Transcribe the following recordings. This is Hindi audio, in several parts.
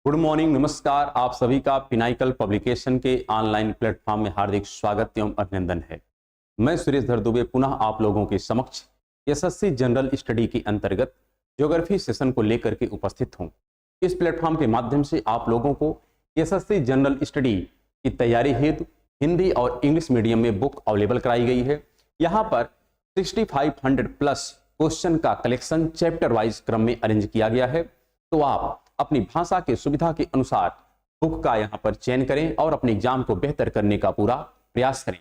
गुड मॉर्निंग, नमस्कार। आप सभी का पिनाइकल पब्लिकेशन के ऑनलाइन प्लेटफॉर्म में हार्दिक स्वागत एवं अभिनंदन है। मैं सुरेश धर दुबे पुनः आप लोगों के समक्ष एसएससी जनरल स्टडी के अंतर्गत ज्योग्राफी सेशन को लेकर के उपस्थित हूं। इस प्लेटफॉर्म के माध्यम से आप लोगों को एसएससी जनरल स्टडी की तैयारी हेतु हिंदी और इंग्लिश मीडियम में बुक अवेलेबल कराई गई है। यहाँ पर 6500 प्लस क्वेश्चन का कलेक्शन चैप्टर वाइज क्रम में अरेंज किया गया है। तो आप अपनी भाषा की सुविधा के अनुसार बुक का यहाँ पर चयन करें और अपने एग्जाम को बेहतर करने का पूरा प्रयास करें।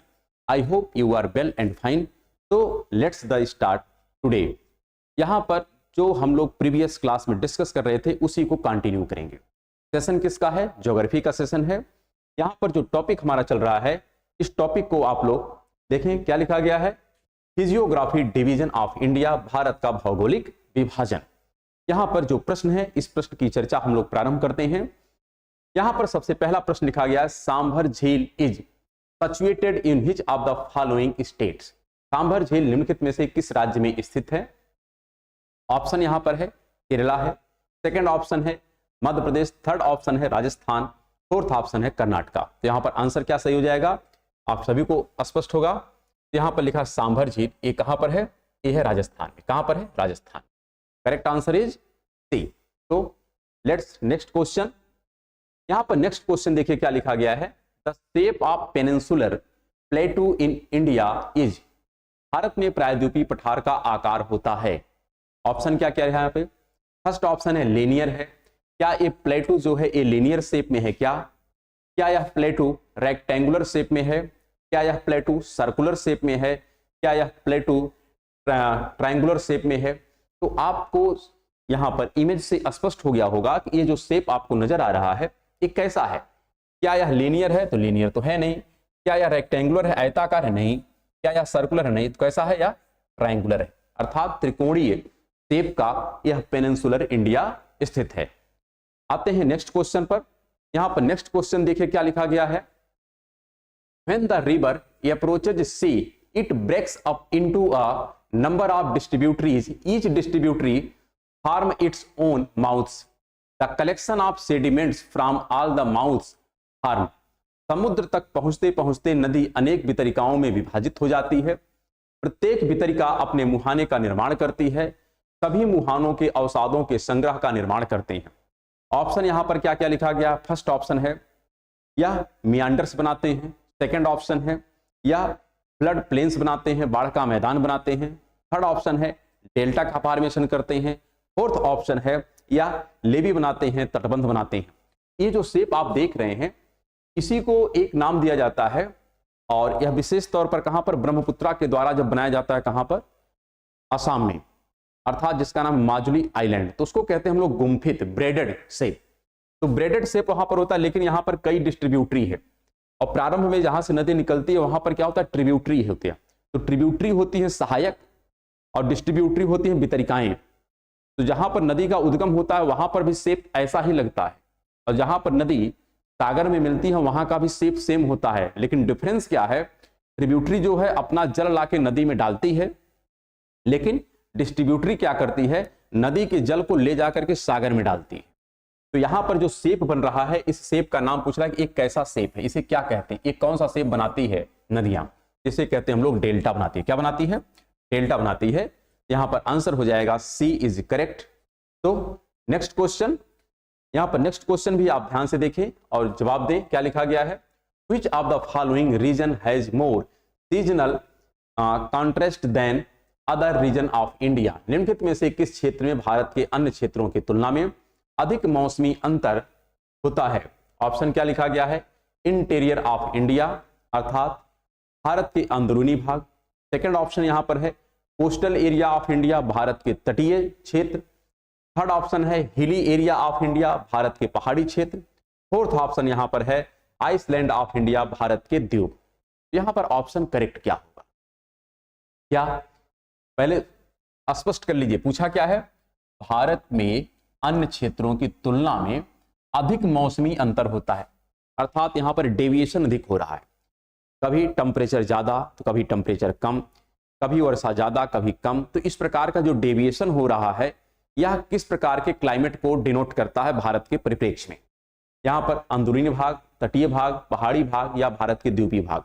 I hope you are well and fine. तो लेट्स द स्टार्ट टुडे। यहाँ पर जो हम लोग प्रीवियस क्लास में डिस्कस कर रहे थे उसी को कंटिन्यू करेंगे। सेशन किसका है? ज्योग्राफी का सेशन है। यहाँ पर जो टॉपिक हमारा चल रहा है, इस टॉपिक को आप लोग देखें, क्या लिखा गया है? Physiography division of India, Bharat का भौगोलिक विभाजन। यहां पर जो प्रश्न है, इस प्रश्न की चर्चा हम लोग प्रारंभ करते हैं। यहां पर सबसे पहला प्रश्न लिखा गया है, सांभर झील is situated in which of the following states. Sambar झील निम्नलिखित में से किस राज्य में स्थित है? ऑप्शन यहां पर है केरला है, सेकंड ऑप्शन है मध्य प्रदेश, थर्ड ऑप्शन है राजस्थान, फोर्थ ऑप्शन है कर्नाटका। तो यहां पर आंसर क्या सही हो जाएगा? आप सभी को स्पष्ट होगा। यहां पर लिखा सांभर झील, ये कहां पर है? ये है राजस्थान में। कहां पर है? Rajasthan. Correct answer is C. तो लेट्स नेक्स्ट क्वेश्चन। यहां पर नेक्स्ट क्वेश्चन देखिए क्या लिखा गया है। The shape of peninsular प्लेटू in India is. Bharat में प्रायद्वीपीय पठार का आकार होता है। ऑप्शन क्या क्या है यहाँ पे? फर्स्ट ऑप्शन है लीनियर है। क्या ये प्लेटू जो है ये लीनियर शेप में है? क्या यह प्लेटू रेक्टेंगुलर शेप में है? क्या यह प्लेटू सर्कुलर शेप में है? क्या यह प्लेटू ट्रायंगुलर शेप में है? तो आपको यहां पर इमेज से स्पष्ट हो गया होगा कि ये जो शेप आपको नजर आ रहा है ये कैसा है। क्या यह लीनियर है? तो लीनियर तो है नहीं। क्या यह रेक्टेंगुलर है, आयताकार है? नहीं। क्या यह सर्कुलर है? नहीं। तो कैसा है? यह ट्रायंगुलर है, अर्थात त्रिकोणीय शेप का यह पेनिनसुलर इंडिया स्थित है। आते हैं नेक्स्ट क्वेश्चन पर। यहां पर नेक्स्ट क्वेश्चन देखिए क्या लिखा गया है। When the river approaches sea, it breaks up into a number of distributaries. Each distributary form its own mouths. The collection of sediments from all the mouths form. समुद्र तक पहुंचते पहुंचते नदी अनेक वितरिकाओं में विभाजित हो जाती है। प्रत्येक वितरिका अपने मुहाने का निर्माण करती है। सभी मुहानों के अवसादों के संग्रह का निर्माण करते हैं। ऑप्शन यहां पर क्या क्या लिखा गया? फर्स्ट ऑप्शन है यह मियांडर्स बनाते हैं। सेकेंड ऑप्शन है या फ्लड प्लेन्स बनाते हैं, बाढ़ का मैदान बनाते हैं। थर्ड ऑप्शन है डेल्टा का फॉर्मेशन करते हैं। फोर्थ ऑप्शन है या लेवी बनाते हैं, तटबंध बनाते हैं। ये जो शेप आप देख रहे हैं इसी को एक नाम दिया जाता है और यह विशेष तौर पर कहां पर? ब्रह्मपुत्रा के द्वारा जब बनाया जाता है, कहां पर? असम में, अर्थात जिसका नाम माजुली आइलैंड। तो उसको कहते हैं हम लोग गुम्फित, ब्रेडेड शेप। तो ब्रेडेड शेप वहां पर होता है, लेकिन यहां पर कई डिस्ट्रीब्यूटरी है और प्रारंभ में जहां से नदी निकलती है वहां पर क्या होता है? ट्रिब्यूटरी होती है। तो ट्रिब्यूटरी होती है सहायक और डिस्ट्रीब्यूटरी होती है वितरिकाएं। तो जहां पर नदी का उद्गम होता है वहां पर भी शेप ऐसा ही लगता है और जहां पर नदी सागर में मिलती है वहां का भी शेप सेम होता है। लेकिन डिफरेंस क्या है? ट्रिब्यूटरी जो है अपना जल लाके नदी में डालती है, लेकिन डिस्ट्रीब्यूटरी क्या करती है? नदी के जल को ले जाकर के सागर में डालती है। तो यहां पर जो शेप बन रहा है, इस शेप का नाम पूछ रहा है कि एक कैसा शेप है, इसे क्या कहते हैं, एक कौन सा शेप बनाती है नदियां? जिसे कहते हैं हम लोग डेल्टा बनाती है। क्या बनाती है? डेल्टा बनाती है। यहां पर आंसर हो जाएगा सी इज करेक्ट। तो नेक्स्ट क्वेश्चन, यहां पर नेक्स्ट क्वेश्चन भी आप ध्यान से देखें और जवाब दें। क्या लिखा गया है? Which of the following region has more seasonal contrast than other region of India. निम्नलिखित में से किस क्षेत्र में भारत के अन्य क्षेत्रों की तुलना में अधिक मौसमी अंतर होता है? ऑप्शन क्या लिखा गया है? इंटीरियर ऑफ इंडिया, अर्थात भारत के अंदरूनी भाग। सेकंड ऑप्शन यहां पर है coastal area of India, Bharat के तटीय क्षेत्र। थर्ड ऑप्शन है hilly area of India, Bharat के पहाड़ी क्षेत्र। फोर्थ ऑप्शन यहां पर है आइसलैंड ऑफ इंडिया, भारत के द्वीप। यहां पर ऑप्शन करेक्ट क्या होगा? क्या पहले स्पष्ट कर लीजिए, पूछा क्या है? भारत में अन्य क्षेत्रों की तुलना में अधिक मौसमी अंतर होता है, अर्थात यहां पर डेविएशन अधिक हो रहा है। कभी टेम्परेचर ज्यादा तो कभी टेम्परेचर कम, कभी वर्षा ज्यादा कभी कम। तो इस प्रकार का जो डेविएशन हो रहा है यह किस प्रकार के क्लाइमेट को डिनोट करता है भारत के परिप्रेक्ष्य में? यहाँ पर अंदरूनी भाग, तटीय भाग, पहाड़ी भाग या भारत के द्वीपीय भाग।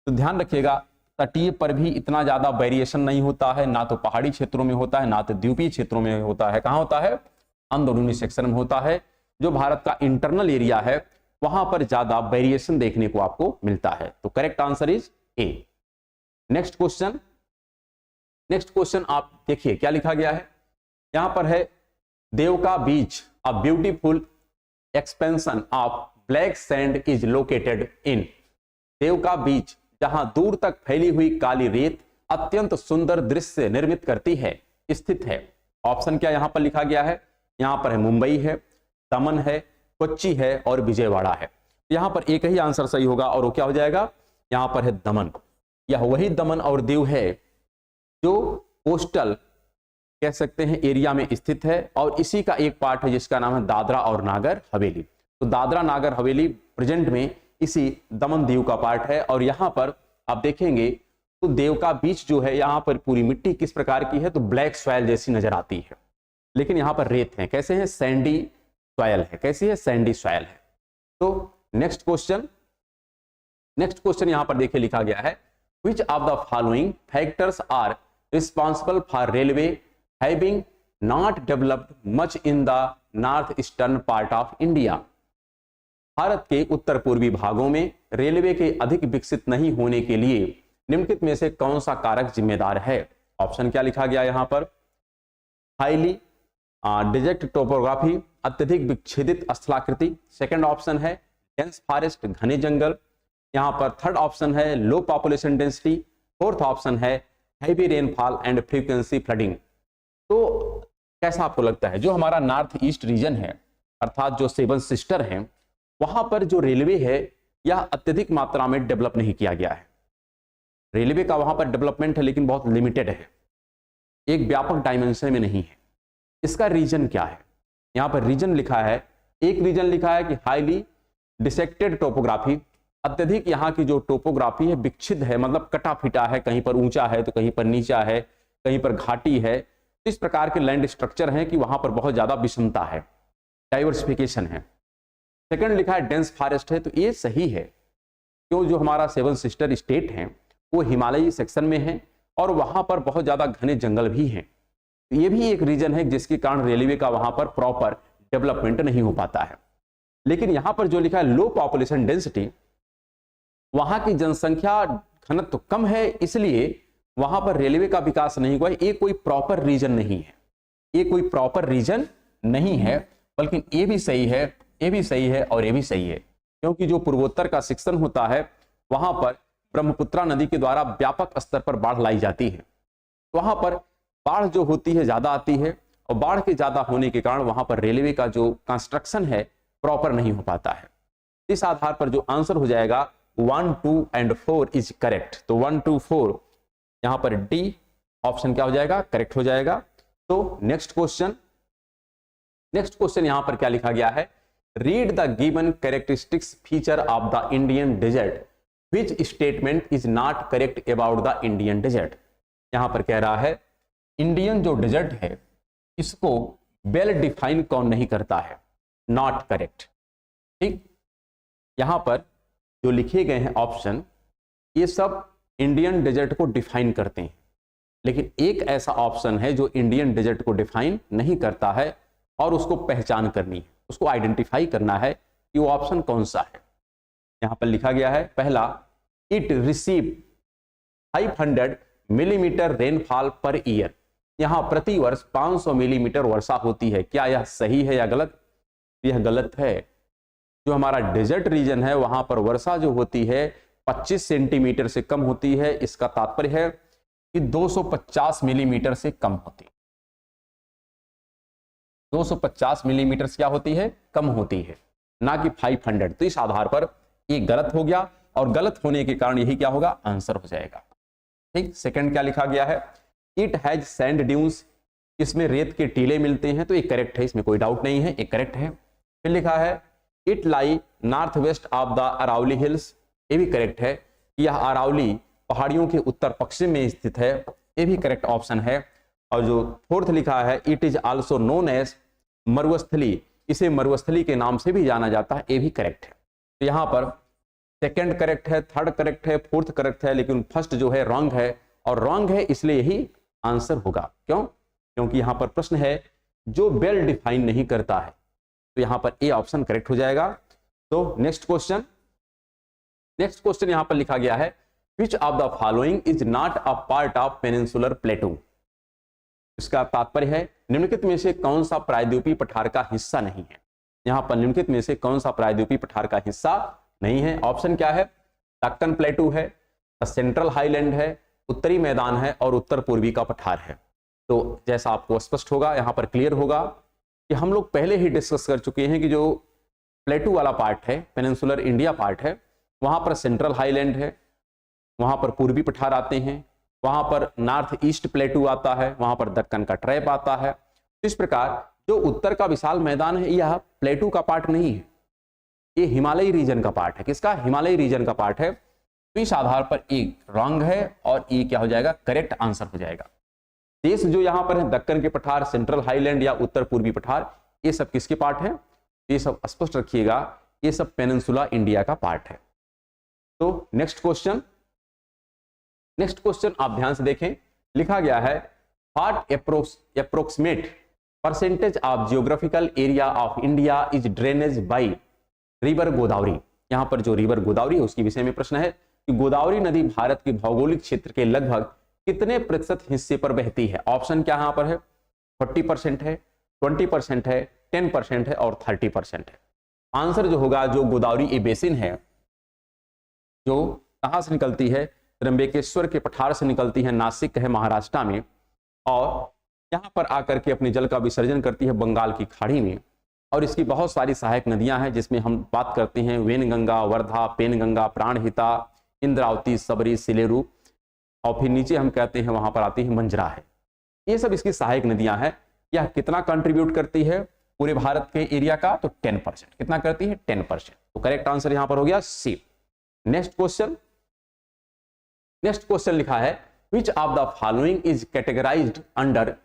तो ध्यान रखिएगा, तटीय पर भी इतना ज्यादा वेरिएशन नहीं होता है, ना तो पहाड़ी क्षेत्रों में होता है ना तो द्वीपीय क्षेत्रों में होता है। कहाँ होता है? अंदरूनी सेक्शन में होता है। जो भारत का इंटरनल एरिया है वहां पर ज्यादा वेरिएशन देखने को आपको मिलता है। तो correct answer is A. Next question आप देखिए क्या लिखा गया है। यहां पर है Devka beach, a beautiful expanse of black sand is located in. Devka beach जहां दूर तक फैली हुई काली रेत अत्यंत सुंदर दृश्य निर्मित करती है, स्थित है। ऑप्शन क्या यहां पर लिखा गया है? यहां पर है मुंबई है, दमन है, कोच्चि है और विजयवाड़ा है। यहां पर एक ही आंसर सही होगा और वो क्या हो जाएगा? यहां पर है दमन। यह वही दमन और दीव है जो कोस्टल कह सकते हैं एरिया में स्थित है और इसी का एक पार्ट है जिसका नाम है दादरा और नागर हवेली। तो दादरा नागर हवेली प्रेजेंट में इसी दमन दीव का पार्ट है। और यहां पर आप देखेंगे तो देवका बीच जो है यहां पर पूरी मिट्टी किस प्रकार की है? तो ब्लैक सॉइल जैसी नजर आती है, लेकिन यहां पर रेत है। कैसे है? सैंडी सॉइल है। कैसी है? सैंडी सॉइल है। तो नेक्स्ट क्वेश्चन यहां पर देखिए लिखा गया है, which of the following factors are responsible for railway having not developed much in the northeastern part of India। Bharat के उत्तर पूर्वी भागों में रेलवे के अधिक विकसित नहीं होने के लिए निम्नलिखित में से कौन सा कारक जिम्मेदार है? ऑप्शन क्या लिखा गया यहां पर? हाईली डिजेक्ट टोपोग्राफी, अत्यधिक विच्छेदित स्थलाकृति। सेकंड ऑप्शन है डेंस फॉरेस्ट, घने जंगल। यहां पर थर्ड ऑप्शन है लो पॉपुलेशन डेंसिटी। फोर्थ ऑप्शन है heavy rainfall and frequency flooding. तो कैसा आपको लगता है, जो हमारा नॉर्थ ईस्ट रीजन है अर्थात जो सेवन सिस्टर है वहां पर जो रेलवे है यह अत्यधिक मात्रा में डेवलप नहीं किया गया है। रेलवे का वहां पर डेवलपमेंट है लेकिन बहुत लिमिटेड है, एक व्यापक डायमेंशन में नहीं है। इसका रीजन क्या है? यहां पर रीजन लिखा है, एक रीजन लिखा है कि हाईली डिसेक्टेड टोपोग्राफी, अत्यधिक यहाँ की जो टोपोग्राफी है विक्षित है, मतलब कटा फिटा है, कहीं पर ऊंचा है तो कहीं पर नीचा है, कहीं पर घाटी है। इस प्रकार के लैंड स्ट्रक्चर हैं कि वहां पर बहुत ज्यादा विषमता है, डाइवर्सिफिकेशन है। सेकंड लिखा है डेंस फॉरेस्ट है, तो ये सही है क्यों जो हमारा सेवन सिस्टर स्टेट है वो हिमालयी सेक्शन में है और वहां पर बहुत ज्यादा घने जंगल भी हैं। तो ये भी एक रीजन है जिसके कारण रेलवे का वहां पर प्रॉपर डेवलपमेंट नहीं हो पाता है। लेकिन यहां पर जो लिखा है लो पॉपुलेशन डेंसिटी, वहां की जनसंख्या घनत्व तो कम है इसलिए वहां पर रेलवे का विकास नहीं हुआ। ये कोई प्रॉपर रीजन नहीं है, ये कोई प्रॉपर रीजन नहीं है, बल्कि ये भी सही है, ये भी सही है और ये भी सही है, क्योंकि जो पूर्वोत्तर का सेक्शन होता है वहां पर ब्रह्मपुत्रा नदी के द्वारा व्यापक स्तर पर बाढ़ लाई जाती है। वहां पर बाढ़ जो होती है ज्यादा आती है और बाढ़ के ज्यादा होने के कारण वहां पर रेलवे का जो कंस्ट्रक्शन है प्रॉपर नहीं हो पाता है। इस आधार पर जो आंसर हो जाएगा 1, 2 एंड 4 इज करेक्ट। तो 1, 2, 4 यहां पर डी ऑप्शन क्या हो जाएगा? करेक्ट हो जाएगा। तो नेक्स्ट क्वेश्चन यहां पर क्या लिखा गया है? Read the given characteristics feature of the Indian desert, which statement is not correct about the Indian desert. यहां पर कह रहा है इंडियन जो डेजर्ट है इसको वेल डिफाइन कौन नहीं करता है? Not correct. ठीक, यहां पर जो लिखे गए हैं ऑप्शन ये सब इंडियन डेजर्ट को डिफाइन करते हैं, लेकिन एक ऐसा ऑप्शन है जो इंडियन डेजर्ट को डिफाइन नहीं करता है और उसको पहचान करनी है, उसको आइडेंटिफाई करना है कि वो ऑप्शन कौन सा है। यहां पर लिखा गया है पहला, it receive 500 millimetre rainfall per year. यहां प्रति वर्ष 500 मिलीमीटर वर्षा होती है। क्या यह सही है या गलत? यह गलत है। जो हमारा डेजर्ट रीजन है वहां पर वर्षा जो होती है 25 सेंटीमीटर से कम होती है। इसका तात्पर्य है कि 250 मिलीमीटर से कम होती है। 250 मिलीमीटर से क्या होती है? कम होती है, ना कि 500। तो इस आधार पर ये गलत हो गया और गलत होने के कारण यही क्या होगा? आंसर हो जाएगा। ठीक, सेकंड क्या लिखा गया है? इट हैज सैंड ड्यून्स, इसमें रेत के टीले मिलते हैं। तो ये करेक्ट है, इसमें कोई डाउट नहीं है, ये करेक्ट है। फिर लिखा है it lie north west of the Aravalli hills, ये भी करेक्ट है। यह अरावली पहाड़ियों के उत्तर पश्चिम में स्थित है, ये भी करेक्ट ऑप्शन है। और जो फोर्थ लिखा है it is also known as Marusthali, इसे मरुस्थली के नाम से भी जाना जाता है, ये भी करेक्ट है। तो यहाँ पर सेकंड करेक्ट है, थर्ड करेक्ट है, फोर्थ करेक्ट है, लेकिन फर्स्ट जो है रॉन्ग है, और रॉन्ग है इसलिए यही आंसर होगा। क्यों? क्योंकि यहाँ पर प्रश्न है जो वेल डिफाइन नहीं करता है, तो यहाँ पर ए ऑप्शन करेक्ट हो जाएगा। तो नेक्स्ट क्वेश्चन यहाँ पर लिखा गया है which of the following is not a part of peninsular प्लेटू। इसका तात्पर्य है निम्नलिखित में से कौन सा प्रायद्वीपीय पठार का हिस्सा नहीं है। यहाँ पर निम्नलिखित में से कौन सा प्रायद्वीपीय पठार का हिस्सा नहीं है। ऑप्शन क्या है? दक्कन प्लेटू है, सेंट्रल हाईलैंड है, उत्तरी मैदान है और उत्तर पूर्वी का पठार है। तो जैसा आपको स्पष्ट होगा, यहाँ पर क्लियर होगा कि हम लोग पहले ही डिस्कस कर चुके हैं कि जो प्लेटू वाला पार्ट है, पेनिनसुलर इंडिया पार्ट है, वहां पर सेंट्रल हाईलैंड है, वहां पर पूर्वी पठार आते हैं, वहां पर नॉर्थ ईस्ट प्लेटू आता है, वहां पर दक्कन का ट्रैप आता है। इस प्रकार जो उत्तर का विशाल मैदान है यह प्लेटू का पार्ट नहीं है, ये हिमालयी रीजन का पार्ट है। किसका? हिमालयी रीजन का पार्ट है। तो इस आधार पर ए रॉन्ग है और ए क्या हो जाएगा? करेक्ट आंसर हो जाएगा। देश जो यहां पर है दक्कन के पठार, सेंट्रल हाईलैंड या उत्तर पूर्वी पठार, ये सब किसके पार्ट है? ये सब स्पष्ट रखिएगा, ये सब पेनिनसुला इंडिया का पार्ट है। तो नेक्स्ट क्वेश्चन आप ध्यान से देखें, लिखा गया है what approximate percentage of geographical area of India is drainage by river Godavari. यहां पर जो रिवर गोदावरी है उसके विषय में प्रश्न है कि गोदावरी नदी भारत के भौगोलिक क्षेत्र के लगभग कितने प्रतिशत हिस्से पर बहती है। ऑप्शन क्या यहां पर है? 40% है, 20% है, 10% है और 30% है। आंसर जो होगा, जो गोदावरी ए बेसिन है जो कहां से निकलती है? त्र्यंबकेश्वर के पठार से निकलती है, नासिक है महाराष्ट्र में, और यहां पर आकर के अपने जल का विसर्जन करती है बंगाल की खाड़ी में। और इसकी बहुत सारी सहायक नदियां हैं जिसमें हम बात करते हैं वेनगंगा, वर्धा, पेनगंगा, प्राणहिता, इंद्रावती, सबरी, सिलेरू, और फिर नीचे हम कहते हैं वहां पर आती है मंजरा है। ये सब इसकी सहायक नदियां हैं। यह कितना कंट्रीब्यूट करती है पूरे भारत के एरिया का? तो 10%। कितना करती है? 10%। तो करेक्ट आंसर यहां पर हो गया सी। नेक्स्ट क्वेश्चन लिखा है which of the following is categorised under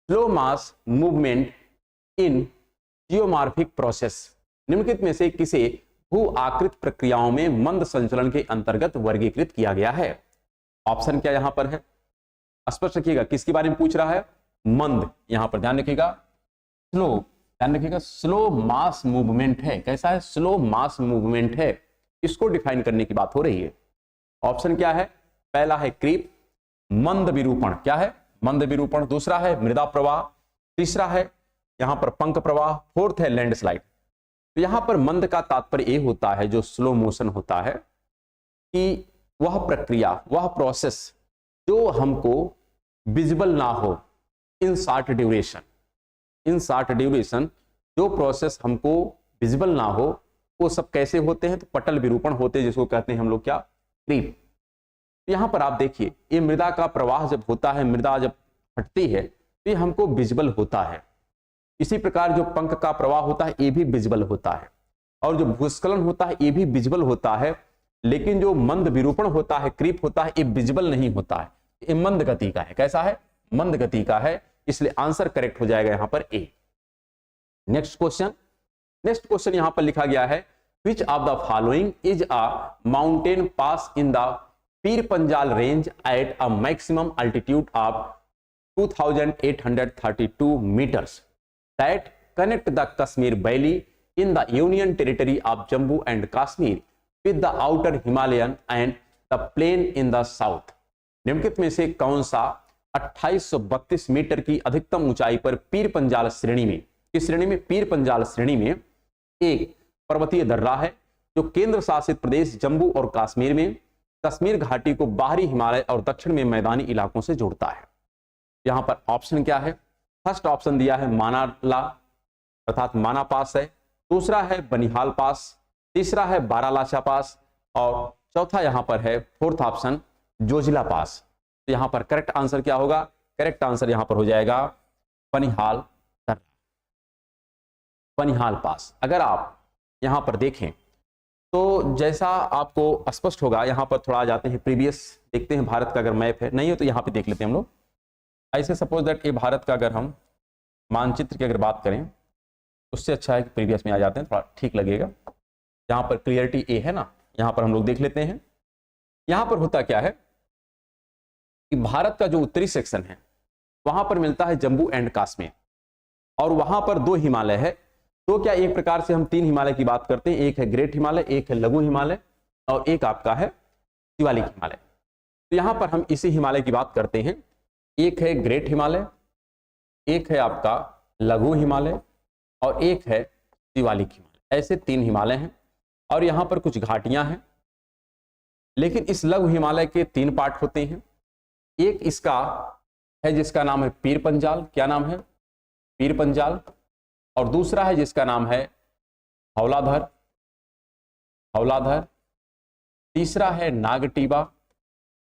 slow mass movement in geomorphic process. निम्नलिखित में से किसे भू आकृत प्रक्रियाओं में मंद संचलन के अंतर्गत वर्गीकृत किया गया है। ऑप्शन क्या यहां पर है? स्पष्ट रखिएगा, किसके बारे में पूछ रहा है? मंद। यहां पर ध्यान रखिएगा, ध्यान रखिएगा, स्लो मास मूवमेंट है। कैसा है? स्लो मास मूवमेंट है। इसको डिफाइन करने की बात हो रही है। ऑप्शन क्या है? पहला है क्रीप, मंद विरूपण। क्या है? मंद विरूपण। दूसरा है मृदा प्रवाह, तीसरा है यहां पर पंख प्रवाह, फोर्थ है लैंडस्लाइड। तो यहां पर मंद का तात्पर्य यह होता है, जो स्लो मोशन होता है, कि वह प्रक्रिया, वह प्रोसेस जो हमको विजिबल ना हो इन शॉर्ट ड्यूरेशन, जो प्रोसेस हमको विजिबल ना हो, वो सब कैसे होते हैं? तो पटल विरूपण होते हैं, जिसको कहते हैं हम लोग क्या? क्रीप। यहां पर आप देखिए, ये मृदा का प्रवाह जब होता है, मृदा जब फटती है तो ये हमको विजिबल होता है। इसी प्रकार जो पंख का प्रवाह होता है ये भी विजिबल होता है, और जो भूस्खलन होता है ये भी विजिबल होता है। लेकिन जो मंद विरूपण होता है, क्रीप होता है, ये विजिबल नहीं होता है, ये मंद गति का है। कैसा है? मंद गति का है। इसलिए आंसर करेक्ट हो जाएगा यहां पर ए। नेक्स्ट क्वेश्चन यहां पर लिखा गया है which of the following is a mountain pass in the Pir Panjal range at a maximum altitude of 2832 meters that connect the Kashmir Valley in the Union Territory of Jammu and Kashmir with the outer Himalayan and the plain in the south। निम्नलिखित में से कौन सा 2832 मीटर की अधिकतम ऊंचाई पर पीर पंजाल श्रेणी में, इस श्रेणी में पीर पंजाल श्रेणी में एक पर्वतीय दर्रा है जो केंद्र शासित प्रदेश जम्मू और कश्मीर में कश्मीर घाटी को बाहरी हिमालय और दक्षिण में मैदानी इलाकों से जोड़ता है। यहां पर ऑप्शन क्या है? फर्स्ट ऑप्शन दिया है मानाला अर्थात माना पास है, दूसरा है बनिहाल पास, तीसरा है बारालाचा पास और चौथा यहां पर है फोर्थ ऑप्शन जोजिला पास। तो यहां पर करेक्ट आंसर क्या होगा? करेक्ट आंसर यहां पर हो जाएगा बनिहाल पास। अगर आप यहां पर देखें तो जैसा आपको स्पष्ट होगा, यहां पर थोड़ा आ जाते हैं प्रीवियस, देखते हैं भारत का अगर मैप है, नहीं है तो यहां पे देख लेते हैं हम लोग। ऐसे सपोज दैट ये भारत का अगर हम मानचित्र की अगर बात करें उससे अच्छा है कि प्रीवियस में आ जाते हैं, थोड़ा ठीक लगेगा। यहाँ पर क्लियरिटी ए है ना, यहाँ पर हम लोग देख लेते हैं। यहाँ पर होता क्या है कि भारत का जो उत्तरी सेक्शन है वहां पर मिलता है जम्मू एंड कश्मीर, और वहां पर 2 हिमालय है। तो क्या एक प्रकार से हम 3 हिमालय की बात करते हैं, एक है ग्रेट हिमालय, एक है लघु हिमालय, और एक आपका है शिवालिक हिमालय। तो यहां पर हम इसी हिमालय की बात करते हैं। एक है ग्रेट हिमालय, एक है आपका लघु हिमालय, और एक है शिवालिक हिमालय। ऐसे 3 हिमालय हैं, और यहां पर कुछ घाटियां हैं। लेकिन इस लघु हिमालय के 3 पार्ट होते हैं। एक इसका है जिसका नाम है पीर पंजाल, क्या नाम है, पीर पंजाल, और दूसरा है जिसका नाम है हौलाधर, हौलाधर, तीसरा है नागटीबा।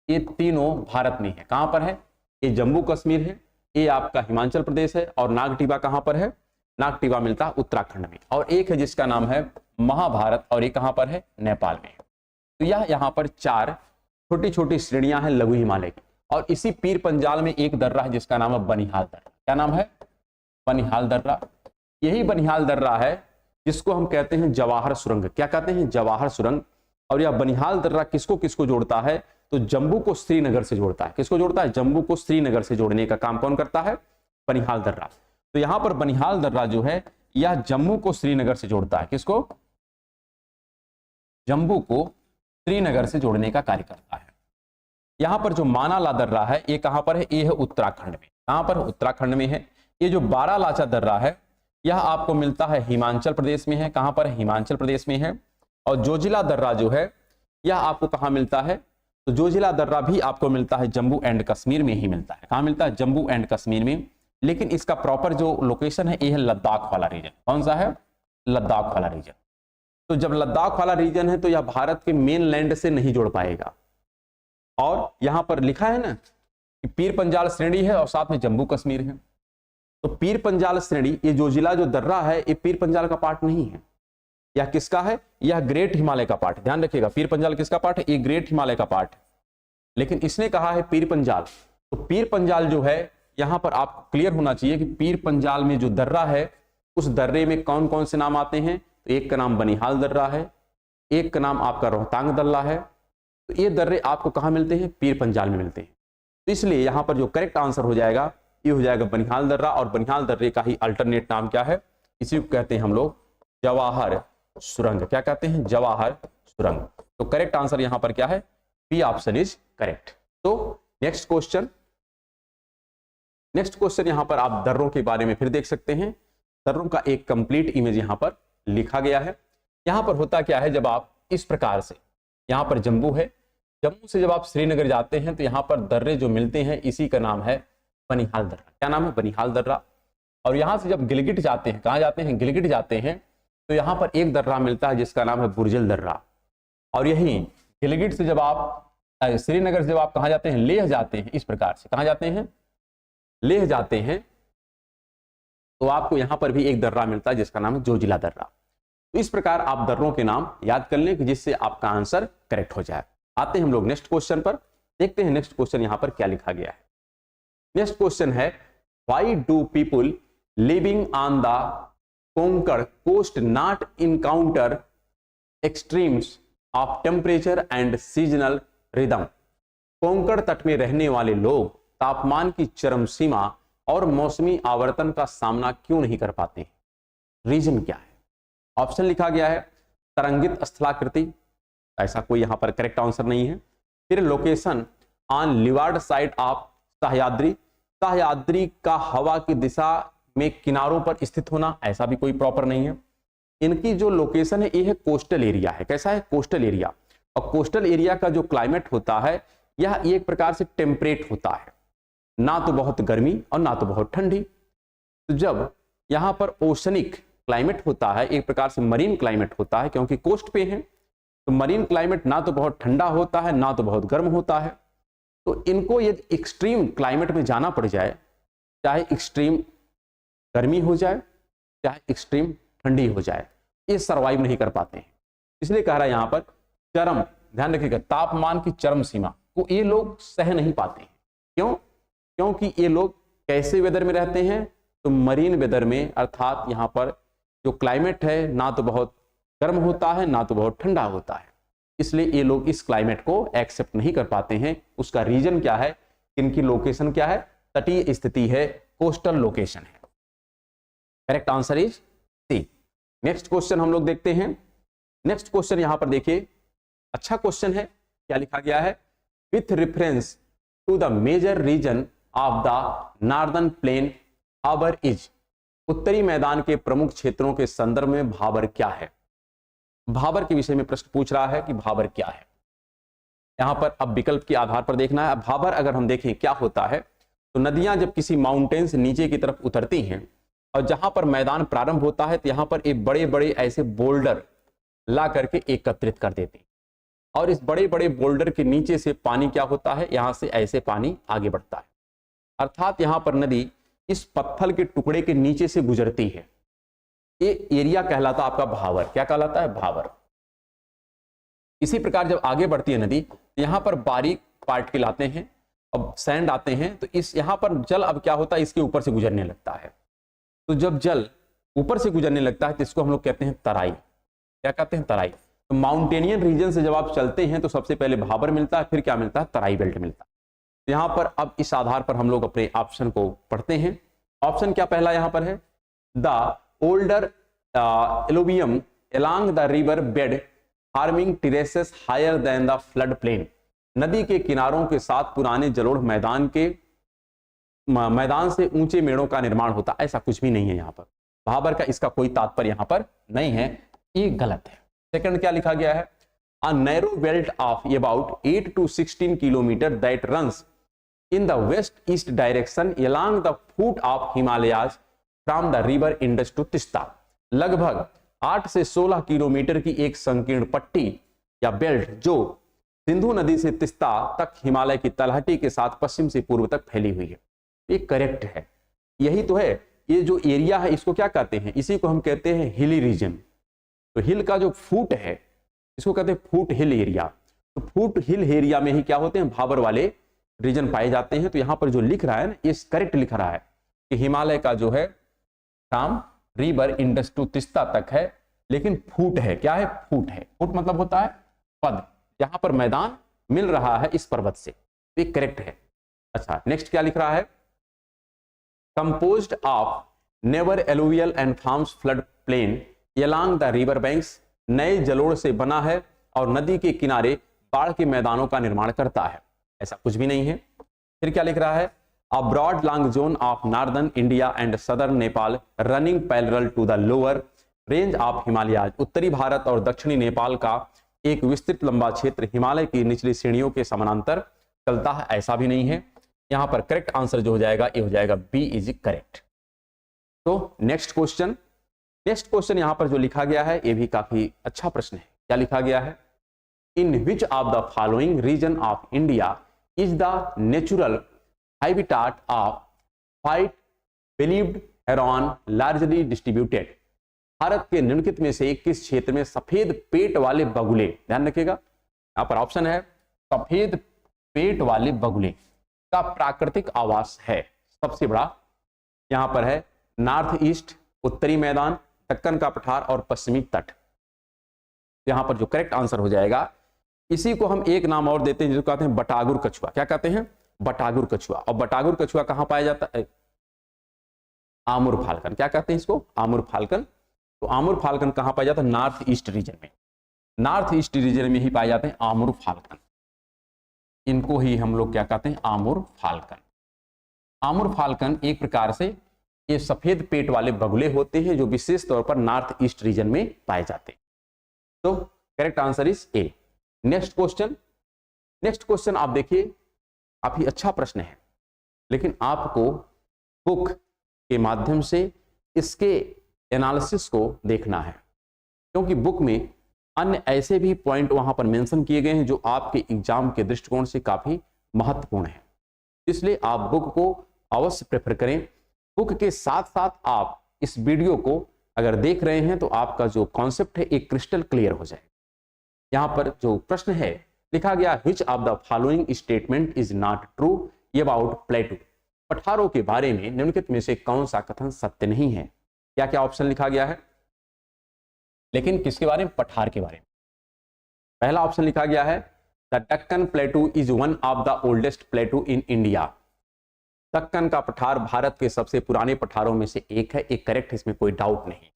ये तीनों भारत में है। कहां पर है, ये जम्मू कश्मीर है, ये आपका हिमाचल प्रदेश है, और नागटीबा कहां पर है, नागटीबा मिलता है उत्तराखंड में। और एक है जिसका नाम है महाभारत, और ये कहां पर है, नेपाल में। तो यह यहाँ पर 4 छोटी छोटी श्रेणियां हैं लघु हिमालय की। और इसी पीर पंजाल में एक दर्रा है जिसका नाम है बनिहाल दर्रा। क्या नाम है, बनिहाल दर्रा। यही बनिहाल दर्रा है जिसको हम कहते हैं जवाहर सुरंग। क्या कहते हैं, जवाहर सुरंग। और यह बनिहाल दर्रा किसको किसको जोड़ता है, तो जम्मू को श्रीनगर से जोड़ता है। किसको जोड़ता है, जम्मू को श्रीनगर से जोड़ने का काम कौन करता है, बनिहाल दर्रा। तो यहां पर बनिहाल दर्रा जो है यह जम्मू को श्रीनगर से जोड़ता है। किसको, जम्मू को श्रीनगर से जोड़ने का कार्य करता है। यहां पर जो मानाला दर्रा है ये कहां पर है, ये है उत्तराखंड में। कहां पर, उत्तराखंड में है। ये जो बारालाचा दर्रा है यह आपको मिलता है हिमाचल प्रदेश में है। कहां पर, हिमाचल प्रदेश में है। और जोजिला दर्रा जो है यह आपको कहां मिलता है, तो जोजिला दर्रा भी आपको मिलता है जम्मू एंड कश्मीर में ही मिलता है। कहां मिलता है, जम्मू एंड कश्मीर में। लेकिन इसका प्रॉपर जो लोकेशन है ये है लद्दाख वाला रीजन। कौन सा है, लद्दाख वाला रीजन। तो जब लद्दाख वाला रीजन है तो यह भारत के मेन लैंड से नहीं जोड़ पाएगा। और यहां पर लिखा है ना कि पीर पंजाल श्रेणी है और साथ में जम्मू कश्मीर है। तो पीर पंजाल श्रेणी, ये जोजिला जो दर्रा है ये पीर पंजाल का पार्ट नहीं है। यह किसका है, यह ग्रेट हिमालय का पार्ट। ध्यान रखिएगा, पीर पंजाल किसका पार्ट है, ये ग्रेट हिमालय का पार्ट है। लेकिन इसने कहा है पीर पंजाल। तो पीर पंजाल जो है यहां पर आपको क्लियर होना चाहिए कि पीर पंजाल में जो दर्रा है उस दर्रे में कौन कौन से नाम आते हैं। तो एक का नाम बनिहाल दर्रा है, एक का नाम आपका रोहतांग दर्रा है। तो ये दर्रे आपको कहां मिलते हैं, पीर पंजाल में मिलते हैं। तो इसलिए यहां पर जो करेक्ट आंसर हो जाएगा ये हो जाएगा बनिहाल दर्रा। और बनिहाल दर्रे का ही अल्टरनेट नाम क्या है, इसी को कहते हैं हम लोग जवाहर सुरंग। क्या कहते हैं, जवाहर सुरंग। तो करेक्ट आंसर यहां पर क्या है, बी ऑप्शन इज करेक्ट। तो नेक्स्ट क्वेश्चन, नेक्स्ट क्वेश्चन यहां पर आप दर्रों के बारे में फिर देख सकते हैं। दर्रों का एक कंप्लीट इमेज यहां पर लिखा गया है। यहां पर होता क्या है, जब आप इस प्रकार से, यहां पर जम्मू है, जम्मू से जब आप श्रीनगर जाते हैं तो यहां पर दर्रे जो मिलते हैं इसी का नाम है बनिहाल दर्रा। क्या नाम है, बनिहाल दर्रा। और यहां से जब गिलगिट जाते हैं, कहां जाते हैं, गिलगिट जाते हैं, तो यहां पर एक दर्रा मिलता है जिसका नाम है बुर्जिल दर्रा। और यही गिलगिट से जब आप श्रीनगर से जब आप कहां जाते हैं, लेह जाते हैं, इस प्रकार से कहां जाते हैं, लेह जाते हैं, तो आपको यहां पर भी एक दर्रा मिलता है जिसका नाम है जोजिला दर्रा। तो इस प्रकार आप दर्रों के नाम याद कर लें कि जिससे आपका आंसर करेक्ट हो जाए। आते हैं हम लोग नेक्स्ट क्वेश्चन पर, देखते हैं नेक्स्ट क्वेश्चन यहां पर क्या लिखा गया है। नेक्स्ट क्वेश्चन है, why do people living on the Konkan coast not encounter extremes of temperature and seasonal rhythm. Konkan तट में रहने वाले लोग तापमान की चरम सीमा और मौसमी आवर्तन का सामना क्यों नहीं कर पाते हैं, रीजन क्या है। ऑप्शन लिखा गया है तरंगित स्थलाकृति, ऐसा कोई यहां पर करेक्ट आंसर नहीं है। फिर location on leeward side of Sahyadri, Sahyadri का हवा की दिशा में किनारों पर स्थित होना, ऐसा भी कोई प्रॉपर नहीं है। इनकी जो लोकेशन है ये है कोस्टल एरिया है। कैसा है, कोस्टल एरिया। और कोस्टल एरिया का जो क्लाइमेट होता है यह एक प्रकार से टेम्परेट होता है, ना तो बहुत गर्मी और ना तो बहुत ठंडी। तो जब यहां पर ओशनिक क्लाइमेट होता है, एक प्रकार से मरीन क्लाइमेट होता है, क्योंकि कोस्ट पे है तो मरीन क्लाइमेट ना तो बहुत ठंडा होता है ना तो बहुत गर्म होता है। तो इनको यदि एक्सट्रीम क्लाइमेट में जाना पड़ जाए, चाहे एक्सट्रीम गर्मी हो जाए चाहे एक्सट्रीम ठंडी हो जाए, ये सर्वाइव नहीं कर पाते हैं। इसलिए कह रहा है यहां पर चरम, ध्यान रखिएगा, तापमान की चरम सीमा को ये लोग सह नहीं पाते हैं। क्यों, क्योंकि ये लोग कैसे वेदर में रहते हैं, तो मरीन वेदर में, अर्थात यहां पर जो क्लाइमेट है ना तो बहुत गर्म होता है ना तो बहुत ठंडा होता है, इसलिए ये लोग इस क्लाइमेट को एक्सेप्ट नहीं कर पाते हैं। उसका रीजन क्या है, इनकी लोकेशन क्या है, तटीय स्थिति है, कोस्टल लोकेशन है। Correct answer is C. Next question हम लोग देखते हैं। नेक्स्ट क्वेश्चन यहां पर देखिए, अच्छा क्वेश्चन है। क्या लिखा गया है, with reference to the major region of the northern plain Bhabar is. उत्तरी मैदान के प्रमुख क्षेत्रों के संदर्भ में भाबर क्या है। भाबर के विषय में प्रश्न पूछ रहा है कि भाबर क्या है। यहां पर अब विकल्प के आधार पर देखना है। भाबर अगर हम देखें क्या होता है, तो नदियां जब किसी माउंटेन से नीचे की तरफ उतरती हैं और जहां पर मैदान प्रारंभ होता है तो यहां पर एक बड़े बड़े ऐसे बोल्डर ला करके एकत्रित कर देते हैं, और इस बड़े बड़े बोल्डर के नीचे से पानी क्या होता है, यहां से ऐसे पानी आगे बढ़ता है। अर्थात यहां पर नदी इस पत्थर के टुकड़े के नीचे से गुजरती है। ये एरिया कहलाता आपका भाबर। क्या कहलाता है, भाबर। इसी प्रकार जब आगे बढ़ती है नदी, यहां पर बारीक पार्टिकल आते हैं, अब सैंड आते हैं, तो इस यहां पर जल अब क्या होता है, इसके ऊपर से गुजरने लगता है। तो जब जल ऊपर से गुजरने लगता है तो इसको हम लोग कहते हैं तराई। क्या कहते हैं, तराई। तो माउंटेनियन रीजन से जब आप चलते हैं तो सबसे पहले भाबर मिलता है, फिर क्या मिलता है, तराई बेल्ट मिलता है। तो यहां पर अब इस आधार पर हम लोग अपने ऑप्शन को पढ़ते हैं। ऑप्शन क्या पहला यहां पर है, the older alluvium along the river bed forming terraces higher than the flood plain. नदी के किनारों के साथ पुराने जलोढ़ मैदान से ऊंचे मेड़ों का निर्माण होता। ऐसा कुछ भी नहीं है यहाँ पर, भाबर का इसका कोई तात्पर्य यहाँ पर नहीं है, ये गलत है। सेकंड क्या लिखा गया है, a narrow belt of about 8 to 16 किलोमीटर that runs in the west east direction along the foot of Himalayas from the river Indus to Teesta. लगभग 8 से 16 किलोमीटर की एक संकीर्ण पट्टी या बेल्ट जो सिंधु नदी से तिस्ता तक हिमालय की तलहटी के साथ पश्चिम से पूर्व तक फैली हुई है। ये करेक्ट है, यही तो है। ये जो एरिया है इसको क्या कहते हैं, इसी को हम कहते हैं हिली रीजन। तो हिल का जो फूट है इसको कहते हैं फूट हिल एरिया। तो फूट हिल एरिया में ही क्या होते हैं, भाबर वाले रीजन पाए जाते हैं। तो यहां पर जो लिख रहा है ना, ये करेक्ट लिख रहा है कि हिमालय का जो है from river Indus to Teesta तक है, लेकिन फूट है। क्या है, फूट है। फूट मतलब होता है पद, जहां पर मैदान मिल रहा है इस पर्वत से। ये करेक्ट है। अच्छा, नेक्स्ट क्या लिख रहा है, composed of never alluvial and forms flood plain along the river banks। नए जलोढ़ से बना है और नदी के किनारे बाढ़ के मैदानों का निर्माण करता है। ऐसा कुछ भी नहीं है। फिर क्या लिख रहा है, a broad long zone of northern India and southern Nepal running parallel to the lower range of Himalayas। उत्तरी भारत और दक्षिणी नेपाल का एक विस्तृत लंबा क्षेत्र हिमालय की निचली श्रेणियों के समानांतर चलता है। ऐसा भी नहीं है। यहां पर करेक्ट आंसर जो हो जाएगा ये हो जाएगा बी इज करेक्ट। तो नेक्स्ट क्वेश्चन यहां पर जो लिखा गया है ये भी काफी अच्छा प्रश्न है। क्या लिखा गया है, in which of the following region of India is the natural habitat of white bellied heron largely distributed. Bharat के निम्नलिखित में से किस क्षेत्र में सफेद पेट वाले बगुले, ध्यान रखिएगा यहां पर ऑप्शन है सफेद पेट वाले बगुले का प्राकृतिक आवास है। सबसे बड़ा यहां पर है नॉर्थ ईस्ट, उत्तरी मैदान, दक्कन का पठार और पश्चिमी तट। यहां पर जो करेक्ट आंसर हो जाएगा, इसी को हम एक नाम और देते हैं जिसको कहते हैं बटागुर कछुआ। क्या कहते हैं, बटागुर कछुआ। और बटागुर कछुआ कहां पाया जाता है, आमुर फाल्कन। क्या कहते हैं इसको, आमुर फाल्कन। तो आमुर फाल्कन कहां पाया जाता है, नॉर्थ ईस्ट रीजन में। नॉर्थ ईस्ट रीजन में ही पाए जाते हैं आमुर फाल्कन। इनको ही हम लोग क्या कहते हैं, आमुर फाल्कन। आमुर फाल्कन एक प्रकार से ये सफेद पेट वाले बगुले होते हैं जो विशेष तौर पर नॉर्थ ईस्ट रीजन में पाए जाते हैं। तो correct answer is A. Next question आप देखिए, काफी अच्छा प्रश्न है, लेकिन आपको बुक के माध्यम से इसके एनालिसिस को देखना है, क्योंकि बुक में अन्य ऐसे भी पॉइंट वहां पर मेंशन किए गए हैं जो आपके एग्जाम के दृष्टिकोण से काफी महत्वपूर्ण है। इसलिए आप बुक को अवश्य प्रेफर करें। बुक के साथ साथ आप इस वीडियो को अगर देख रहे हैं तो आपका जो कॉन्सेप्ट है एक क्रिस्टल क्लियर हो जाए। यहां पर जो प्रश्न है लिखा गया, which of the following statement is not true about plateau. पठारों के बारे में निम्नलिखित में से कौन सा कथन सत्य नहीं है। क्या क्या ऑप्शन लिखा गया है, लेकिन किसके बारे में? पठार के बारे में। पहला ऑप्शन लिखा गया है the Deccan प्लेटू is one of the oldest प्लेटू in India. Deccan का पठार भारत के सबसे पुराने पठारों में से एक है। एक करेक्ट है, इसमें कोई डाउट नहीं।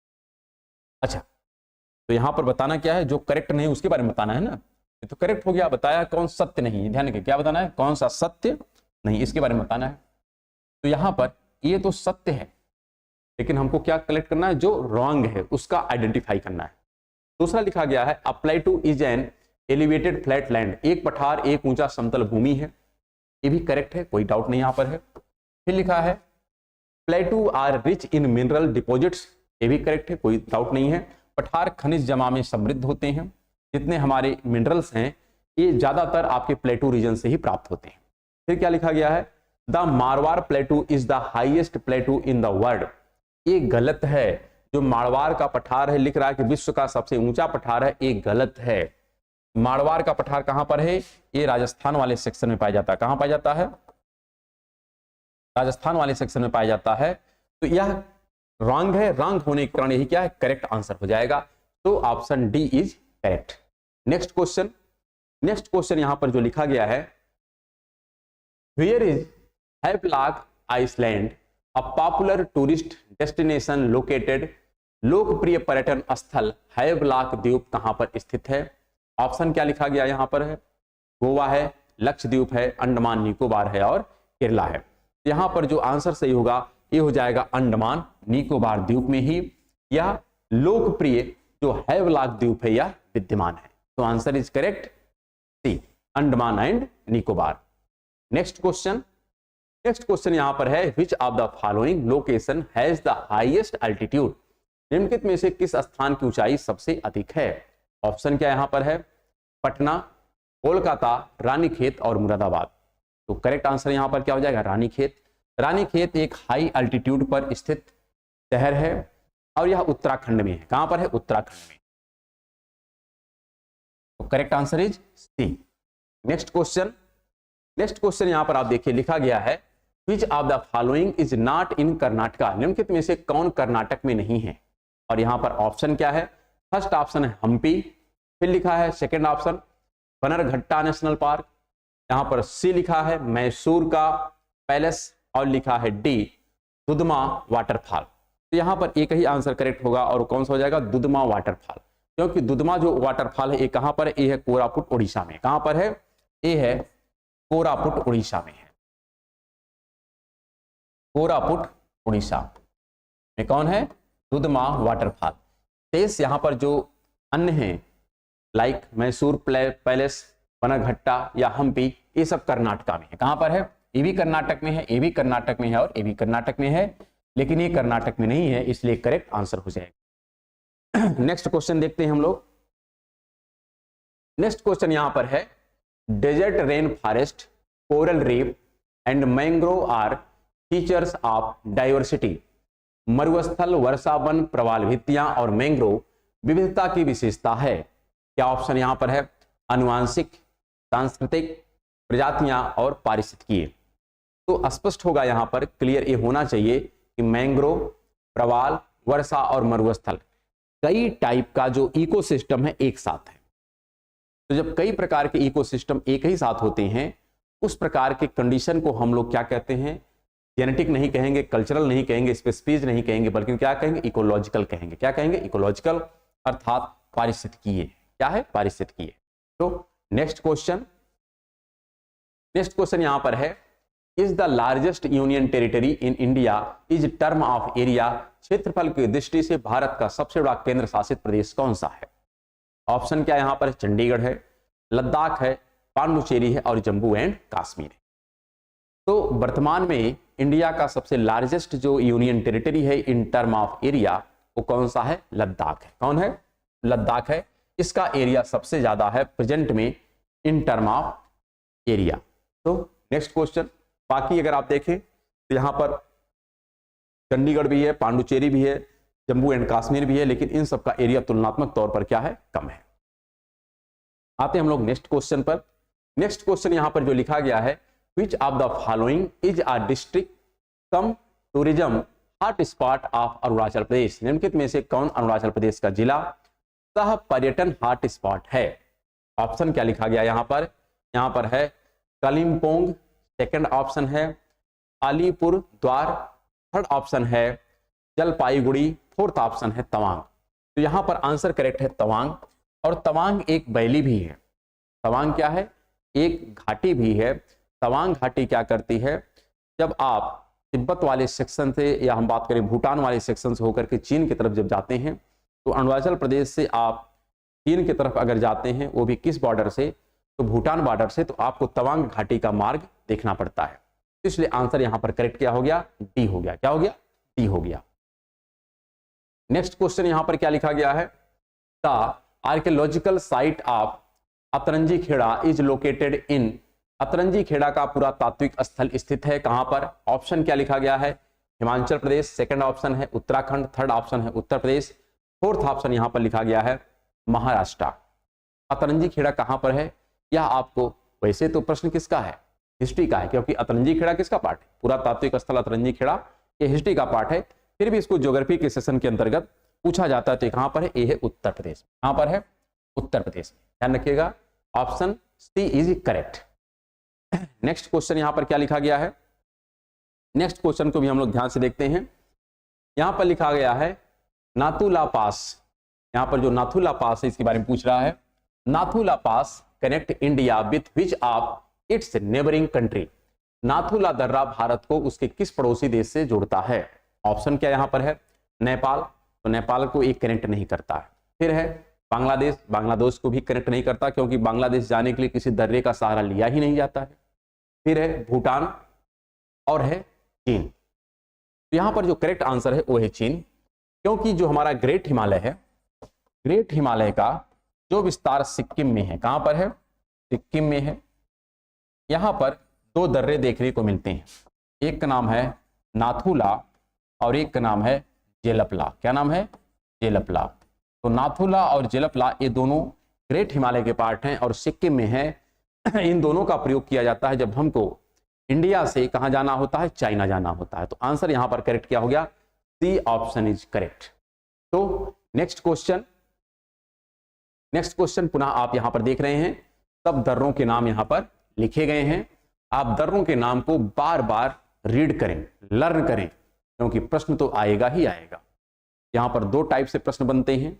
अच्छा, तो यहां पर बताना क्या है? जो करेक्ट नहीं उसके बारे में बताना है ना। ये तो करेक्ट हो गया, बताया कौन सत्य नहीं। ध्यान रखिए, क्या बताना है? कौन सा सत्य नहीं, इसके बारे में बताना है। तो यहां पर ये तो सत्य है, लेकिन हमको क्या कलेक्ट करना है? जो रॉन्ग है उसका आइडेंटिफाई करना है। दूसरा लिखा गया है a plateau is an elevated flat land. एक पठार एक ऊंचा समतल भूमि है। ये भी करेक्ट है, कोई डाउट नहीं यहां पर है। फिर लिखा है plateau are rich in mineral deposits. ये भी करेक्ट है, कोई डाउट नहीं है। पठार खनिज जमा में समृद्ध होते हैं। जितने हमारे मिनरल्स हैं ये ज्यादातर आपके प्लेटू रीजन से ही प्राप्त होते हैं। फिर क्या लिखा गया है? The Marwar प्लेटू is the highest प्लेटू in the world. ये गलत है। जो मारवाड़ का पठार है, लिख रहा है कि विश्व का सबसे ऊंचा पठार है, ये गलत है। मारवाड़ का पठार कहां पर है? ये राजस्थान वाले सेक्शन में पाया जाता है। कहां पाया जाता है? राजस्थान वाले सेक्शन में पाया जाता है। तो यह रॉन्ग है। रॉन्ग होने के कारण यही क्या है? करेक्ट आंसर हो जाएगा। तो option D is correct. Next question. Next question यहां पर जो लिखा गया है where is Havelock island a popular tourist destination located. लोकप्रिय पर्यटन स्थल हैवलॉक द्वीप कहां पर स्थित है? ऑप्शन क्या लिखा गया यहां पर है? गोवा है, लक्षद्वीप है, अंडमान निकोबार है और केरला है। यहां पर जो आंसर सही होगा ये हो जाएगा अंडमान निकोबार द्वीप में ही यह लोकप्रिय जो हैवलॉक द्वीप है यह विद्यमान है। तो answer is correct C, Andaman and Nicobar. Next question. Next question यहां पर है which of the following location has the highest altitude. निम्नलिखित में से किस स्थान की ऊंचाई सबसे अधिक है? ऑप्शन क्या यहां पर है? पटना, कोलकाता, रानीखेत और मुरादाबाद। तो करेक्ट आंसर यहां पर क्या हो जाएगा? रानीखेत। रानीखेत एक हाई अल्टीट्यूड पर स्थित शहर है और यह उत्तराखंड में है। कहां पर है? उत्तराखंड में। तो correct answer is C. Next question. Next question यहां पर आप देखिए लिखा गया है which of the following is not in Karnataka. निम्नलिखित में से कौन कर्नाटक में नहीं है? और यहां पर ऑप्शन क्या है? फर्स्ट ऑप्शन है हम्पी। फिर लिखा है second option Bannerghatta national park. यहां पर सी लिखा है मैसूर का पैलेस और लिखा है डी दुधमा वाटरफॉल। तो यहां पर एक ही आंसर करेक्ट होगा और कौन सा हो जाएगा? दुधमा वाटरफॉल। क्योंकि दुधमा जो वाटरफॉल है ये कहां पर है? ये है कोरापुट उड़ीसा में। कहां पर है? ये है कोरापुट उड़ीसा में है। कोरापुट उड़ीसा में कौन है? दुधमा वाटरफॉल। शेष यहां पर जो अन्य हैं लाइक मैसूर पैलेस, बनरघट्टा या हम्पी, ये सब कर्नाटका में है। कहां पर है? ये भी कर्नाटक में है, ये भी कर्नाटक में है और ये भी कर्नाटक में है, लेकिन ये कर्नाटक में नहीं है, इसलिए करेक्ट आंसर हो जाएगा। नेक्स्ट क्वेश्चन देखते हैं हम लोग। नेक्स्ट क्वेश्चन यहां पर है desert rain forest, coral reef and mangrove are features of diversity. मरुस्थल, वर्षा वन, प्रवाल भित्तियां और मैंग्रोव विविधता की विशेषता है। क्या ऑप्शन यहां पर है? आनुवांशिक, सांस्कृतिक, प्रजातियां और पारिस्थितिकीय। तो स्पष्ट होगा यहां पर, क्लियर ये होना चाहिए कि मैंग्रोव, प्रवाल, वर्षा और मरुस्थल कई टाइप का जो इकोसिस्टम है एक साथ है। तो जब कई प्रकार के इकोसिस्टम एक ही साथ होते हैं उस प्रकार के कंडीशन को हम लोग क्या कहते हैं? जेनेटिक नहीं कहेंगे, कल्चरल नहीं कहेंगे, स्पेसीज नहीं कहेंगे, बल्कि क्या कहेंगे? इकोलॉजिकल कहेंगे। क्या कहेंगे? इकोलॉजिकल, अर्थात पारिस्थितिकीय। क्या है? पारिस्थितिकीय। तो नेक्स्ट क्वेश्चन। नेक्स्ट क्वेश्चन यहां पर है is the largest union territory in India is term of area. क्षेत्रफल की दृष्टि से भारत का सबसे बड़ा केंद्र शासित प्रदेश कौन सा है? ऑप्शन क्या यहां पर? चंडीगढ़ है, लद्दाख है, पांडुचेरी है और जम्मू एंड कश्मीर है। तो वर्तमान में इंडिया का सबसे लार्जेस्ट जो यूनियन टेरिटरी है इन टर्म ऑफ एरिया वो कौन सा है? लद्दाख है। कौन है? लद्दाख है। इसका एरिया सबसे ज्यादा है प्रेजेंट में इन टर्म ऑफ एरिया। तो नेक्स्ट क्वेश्चन। बाकी अगर आप देखें तो यहां पर चंडीगढ़ भी है, पांडुचेरी भी है, जम्मू एंड कश्मीर भी है, लेकिन इन सबका एरिया तुलनात्मक तौर पर क्या है? कम है। आते हैं हम लोग नेक्स्ट क्वेश्चन पर। नेक्स्ट क्वेश्चन यहां पर जो लिखा गया है which of the following is a district cum tourism hot spot of Arunachal Pradesh. निम्नलिखित में से कौन अरुणाचल प्रदेश का जिला सह पर्यटन हॉट स्पॉट है? ऑप्शन क्या लिखा गया यहाँ पर है कालिम्पोंग, सेकंड ऑप्शन है अलीपुर द्वार, थर्ड ऑप्शन है जलपाईगुड़ी, फोर्थ ऑप्शन है तवांग। तो यहाँ पर आंसर करेक्ट है तवांग। और तवांग एक वैली भी है। तवांग क्या है? एक घाटी भी है। तवांग घाटी क्या करती है, जब आप तिब्बत वाले सेक्शन से या हम बात करें भूटान वाले सेक्शन से होकर के चीन की तरफ जब जाते हैं, तो अरुणाचल प्रदेश से आप चीन की तरफ अगर जाते हैं, वो भी किस बॉर्डर से, तो भूटान बॉर्डर से, तो आपको तवांग घाटी का मार्ग देखना पड़ता है। इसलिए आंसर यहां पर करेक्ट क्या हो गया? डी हो गया। क्या हो गया? डी हो गया। नेक्स्ट क्वेश्चन यहां पर क्या लिखा गया है? The archaeological site of Atranji Khera is located in. Atranji Khera का पुरातात्विक स्थल स्थित है कहां पर? ऑप्शन क्या लिखा गया है? हिमाचल प्रदेश, सेकंड ऑप्शन है उत्तराखंड, थर्ड ऑप्शन है उत्तर प्रदेश, फोर्थ ऑप्शन यहां पर लिखा गया है महाराष्ट्र। अतरंजी खेड़ा कहां पर है? यह आपको, वैसे तो प्रश्न किसका है? हिस्ट्री का है, क्योंकि अतरंजी खेड़ा किसका पार्ट है? पुरातात्विक स्थल अतरंजी खेड़ा ये हिस्ट्री का पार्ट है। फिर भी इसको ज्योग्राफी के सेशन के अंतर्गत पूछा जाता है। तो कहां पर है? ये है उत्तर प्रदेश। कहां पर है? उत्तर प्रदेश। ध्यान रखिएगा, option C is correct. Next question यहां पर क्या लिखा गया है? नेक्स्ट क्वेश्चन को भी हम लोग ध्यान से देखते हैं। यहां पर लिखा गया है नाथुला पास। यहां पर जो नाथुला पास है इसके बारे में पूछ रहा है। Nathula pass connect India with which of its neighbouring country. Nathula दर्रा भारत को उसके किस पड़ोसी देश से जोड़ता है? ऑप्शन क्या यहां पर है? नेपाल, तो नेपाल को एक कनेक्ट नहीं करता है। फिर है बांग्लादेश, बांग्लादेश को भी कनेक्ट नहीं करता, क्योंकि बांग्लादेश जाने के लिए किसी दर्रे का सहारा लिया ही नहीं जाता है। फिर है भूटान और है चीन। तो यहां पर जो करेक्ट आंसर है वो है चीन, क्योंकि जो हमारा ग्रेट हिमालय है, ग्रेट हिमालय का जो विस्तार सिक्किम में है, कहां पर है? सिक्किम में है। यहां पर दो दर्रे देखने को मिलते हैं, एक का नाम है नाथुला और एक का नाम है जेलपला। क्या नाम है? जेलपला। तो नाथुला और जेलपला ये दोनों ग्रेट हिमालय के पार्ट हैं और सिक्किम में है। इन दोनों का प्रयोग किया जाता है जब हमको इंडिया से कहां जाना होता है? चाइना जाना होता है। तो आंसर यहां पर करेक्ट क्या हो गया? C option is correct. तो नेक्स्ट क्वेश्चन पुनः आप यहां पर देख रहे हैं, सब दर्रों के नाम यहां पर लिखे गए हैं। आप दर्रों के नाम को बार बार रीड करें, लर्न करें, क्योंकि प्रश्न तो आएगा ही आएगा। यहां पर दो टाइप से प्रश्न बनते हैं।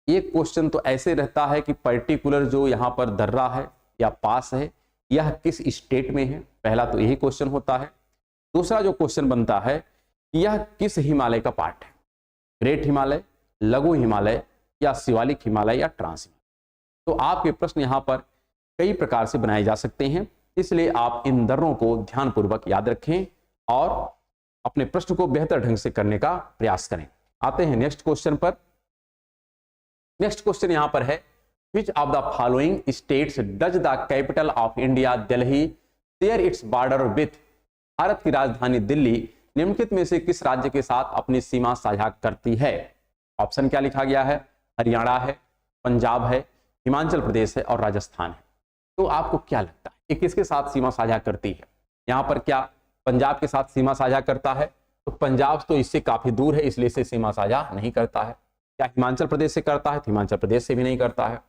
एक क्वेश्चन तो ऐसे रहता है कि पर्टिकुलर जो यहां पर दर्रा है या पास है, यह किस स्टेट में है, पहला तो यही क्वेश्चन होता है। दूसरा जो क्वेश्चन बनता है कि यह किस हिमालय का पार्ट है, ग्रेट हिमालय, लघु हिमालय या शिवालिक हिमालय या ट्रांस हिमालय। तो आपके प्रश्न यहां पर कई प्रकार से बनाए जा सकते हैं, इसलिए आप इन दर्रों को ध्यानपूर्वक याद रखें और अपने प्रश्न को बेहतर ढंग से करने का प्रयास करें। आते हैं नेक्स्ट क्वेश्चन पर। नेक्स्ट क्वेश्चन यहां पर है, which of the following states does the capital of India Delhi share its border with? Bharat की राजधानी दिल्ली निम्नलिखित में से किस राज्य के साथ अपनी सीमा साझा करती है? ऑप्शन क्या लिखा गया है? हरियाणा है, पंजाब है, हिमाचल प्रदेश है और राजस्थान है। तो आपको क्या लगता है ये किसके साथ सीमा साझा करती है? यहां पर क्या पंजाब के साथ सीमा साझा करता है? तो पंजाब तो इससे काफी दूर है, इसलिए इसे सीमा साझा नहीं करता है। क्या हिमाचल प्रदेश से करता है? तो हिमाचल प्रदेश से भी नहीं करता है।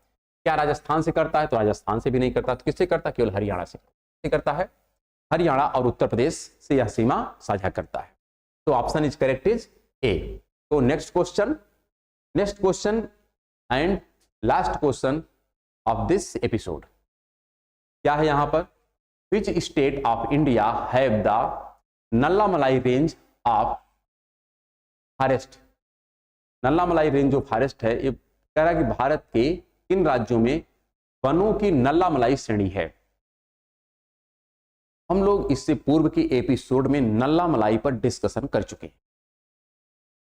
क्या राजस्थान से करता है? तो राजस्थान से भी नहीं करता। तो किससे करता है? केवल हरियाणा से करता है। हरियाणा और उत्तर प्रदेश से यह सीमा साझा करता है। तो option is correct is A. तो next question and last question of this episode क्या है यहां पर? Which state of India have the Nallamalai range of forest? Nallamalai range जो फॉरेस्ट है, ये कह रहा है कि भारत के किन राज्यों में वनों की नल्लामलाई श्रेणी है? हम लोग इससे पूर्व की एपिसोड में नल्लामलाई पर डिस्कशन कर चुके हैं।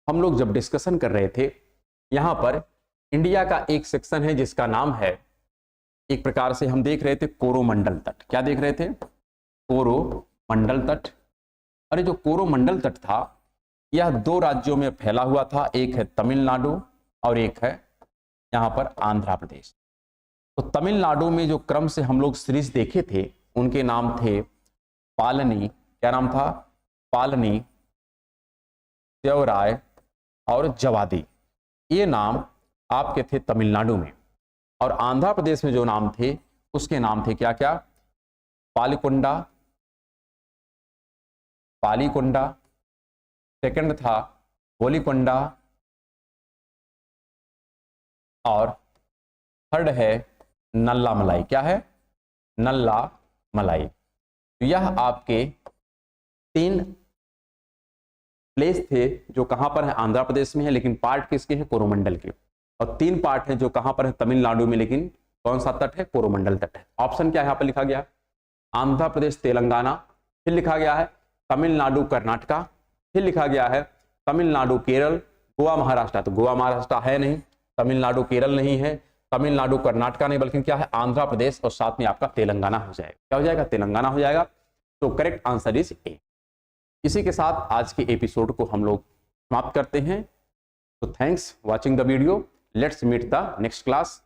हम लोग जब डिस्कशन कर रहे थे, यहां पर इंडिया का एक सेक्शन है जिसका नाम है, एक प्रकार से हम देख रहे थे कोरोमंडल तट। क्या देख रहे थे? कोरोमंडल तट। अरे जो कोरोमंडल तट था यह दो राज्यों में फैला हुआ था, एक है तमिलनाडु और एक है यहां पर आंध्र प्रदेश। तो तमिलनाडु में जो क्रम से हम लोग सीरीज देखे थे उनके नाम थे पालनी, क्या नाम था? पालनी, देवराय और जवादी। ये नाम आपके थे तमिलनाडु में, और आंध्र प्रदेश में जो नाम थे उसके नाम थे क्या क्या, पालिकोंडा, पालीकोंडा, सेकंड था बोलीकोंडा, और थर्ड है नल्ला मलाई। क्या है, नल्ला मलाई। तो यह आपके 3 प्लेस थे जो कहां पर है, आंध्र प्रदेश में है, लेकिन पार्ट किसके हैं, कोरोमंडल के। और 3 पार्ट हैं जो कहां पर है, तमिलनाडु में, लेकिन कौन सा तट है, कोरोमंडल तट है। ऑप्शन क्या है यहाँ पर लिखा गया, आंध्र प्रदेश तेलंगाना, फिर लिखा गया है तमिलनाडु कर्नाटका, फिर लिखा गया है तमिलनाडु केरल, गोवा महाराष्ट्र। तो गोवा महाराष्ट्र है नहीं, तमिलनाडु केरल नहीं है, तमिलनाडु कर्नाटका नहीं, बल्कि क्या है, आंध्र प्रदेश, और साथ में आपका तेलंगाना हो जाएगा। क्या हो जाएगा, तेलंगाना हो जाएगा। तो करेक्ट आंसर इज ए। इसी के साथ आज के एपिसोड को हम लोग समाप्त करते हैं। तो thanks watching the video, let's meet the next class.